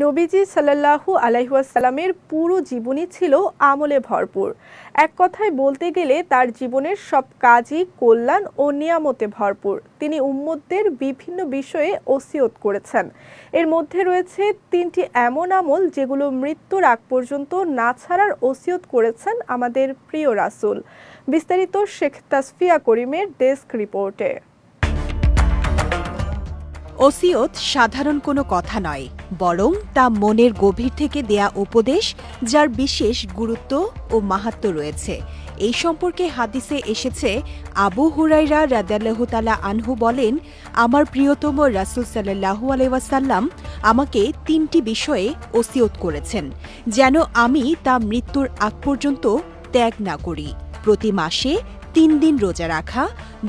নবীজি সাল্লাল্লাহু আলাইহি ওয়াসাল্লামের পুরো জীবনী ছিল আমলে ভরপুর। এক কথায় বলতে গেলে তার জীবনের সব কাজই কল্যাণ ও নিয়ামতে ভরপুর। তিনি উম্মতদের বিভিন্ন বিষয়ে ওসিয়ত করেছেন। এর মধ্যে রয়েছে ৩টি এমন আমল যেগুলো মৃত্যুর আগ পর্যন্ত না ছাড়ার ওসিয়ত করেছেন আমাদের প্রিয় রাসূল। বিস্তারিত শেখ তাসফিয়া করিমের ডেস্ক রিপোর্টে। ওসিয়ত সাধারণ কোনো কথা নয়, বরং তা মনের গভীর থেকে দেয়া উপদেশ, যার বিশেষ গুরুত্ব ও মাহাত্ম্য রয়েছে। এই সম্পর্কে হাদিসে এসেছে, আবু হুরায়রা রাদিয়াল্লাহু তাআলা আনহু বলেন, আমার প্রিয়তম রাসূল সাল্লাল্লাহু আলাইহি ওয়াসাল্লাম আমাকে ৩টি বিষয়ে ওসিয়ত করেছেন, যেন আমি তা মৃত্যুর আগ পর্যন্ত ত্যাগ না করি। প্রতি মাসে ৩ দিন রোজা রাখা,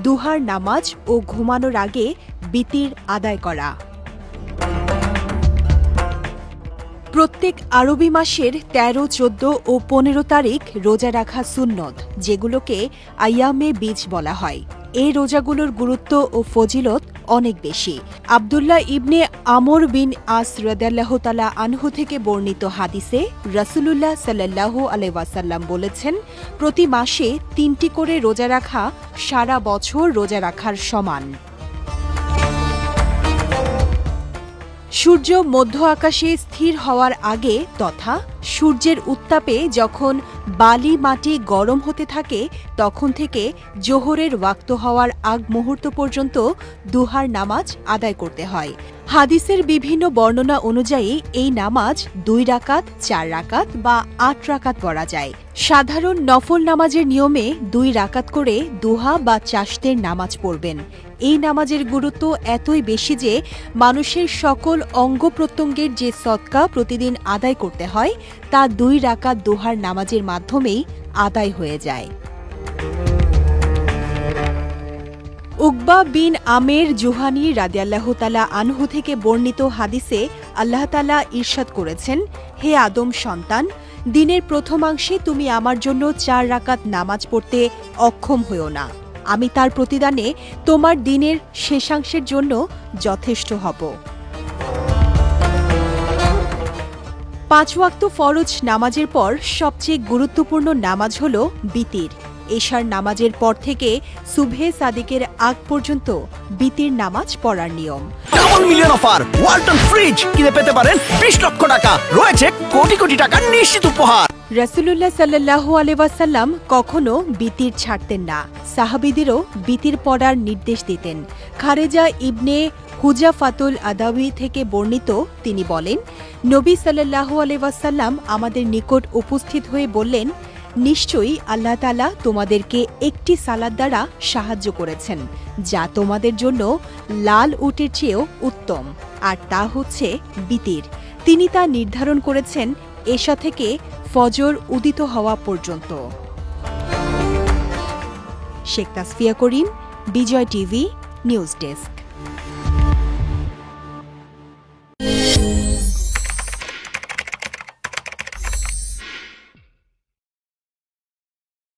দুহার নামাজ ও ঘুমানোর আগে বিতির আদায় করা। প্রত্যেক আরবি মাসের ১৩, ১৪ ও ১৫ তারিখ রোজা রাখা সুন্নত, যেগুলোকে আইয়ামে বীজ বলা হয়। এই রোজাগুলোর গুরুত্ব ও ফজিলত অনেক বেশি। আব্দুল্লাহ ইবনে আমর বিন আস রাদিয়াল্লাহু তাআলা আনহু থেকে বর্ণিত হাদিসে রাসূলুল্লাহ সাল্লাল্লাহু আলাইহি ওয়াসাল্লাম বলেছেন, প্রতি মাসে ৩টি করে রোজা রাখা সারা বছর রোজা রাখার সমান। সূর্য মধ্য আকাশে স্থির হওয়ার আগে তথা সূর্যের উত্তাপে যখন বালি মাটি গরম হতে থাকে, তখন থেকে জোহরের ওয়াক্ত হওয়ার আগ মুহূর্ত পর্যন্ত দুহার নামাজ আদায় করতে হয়। হাদিসের বিভিন্ন বর্ণনা অনুযায়ী এই নামাজ ২ রাকাত, ৪ রাকাত বা ৮ রাকাত পড়া যায়। সাধারণ নফল নামাজের নিয়মে ২ রাকাত করে দুহা বা চাশতের নামাজ পড়বেন। এই নামাজের গুরুত্ব এতই বেশি যে মানুষের সকল অঙ্গ প্রত্যঙ্গের যে সদকা প্রতিদিন আদায় করতে হয়, তা ২ রাকাত দুহার নামাজের মাধ্যমেই আদায় হয়ে যায়। উকবা বিন আমের জুহানী রাদিয়াল্লাহু তাআলা আনহু থেকে বর্ণিত হাদিসে আল্লাহ তাআলা ইরশাদ করেছেন, হে আদম সন্তান, দিনের প্রথমাংশে তুমি আমার জন্য ৪ রাকাত নামাজ পড়তে অক্ষম হও না। আমি তার প্রতিদানে তোমার দিনের শেষাংশের জন্য যথেষ্ট হব। ৫ ওয়াক্ত ফরজ নামাজের পর সবচেয়ে গুরুত্বপূর্ণ নামাজ হল বিতির। এশার নামাজের পর থেকে সুবহে সাদিকের আগ পর্যন্ত বিতির নামাজ পড়ার নিয়ম। Double million offer, Walton fridge কিনে পেতে পারেন ২০ লক্ষ টাকা, রয়েছে কোটি কোটি টাকার নিশ্চিত উপহার। রাসূলুল্লাহ সাল্লাল্লাহু আলাইহি ওয়াসাল্লাম কখনো বিতির ছাড়তেন না, সাহাবীদেরও বিতির পড়ার নির্দেশ দিতেন। খারেজা ইবনে হুজাফাতুল আদাওয়ী থেকে বর্ণিত, তিনি বলেন, নবী সাল্লাল্লাহু আলাইহি ওয়াসাল্লাম আমাদের নিকট উপস্থিত হয়ে বললেন, নিশ্চয়ই আল্লাহ তাআলা তোমাদেরকে একটি সালাত দ্বারা সাহায্য করেছেন, যা তোমাদের জন্য লাল উটের চেয়েও উত্তম, আর তা হচ্ছে বিতির। তিনি তা নির্ধারণ করেছেন এশা থেকে ফজর উদিত হওয়া পর্যন্ত। শেখ তাসফিয়া করিম, বিজয় টিভি, নিউজ ডেস্ক।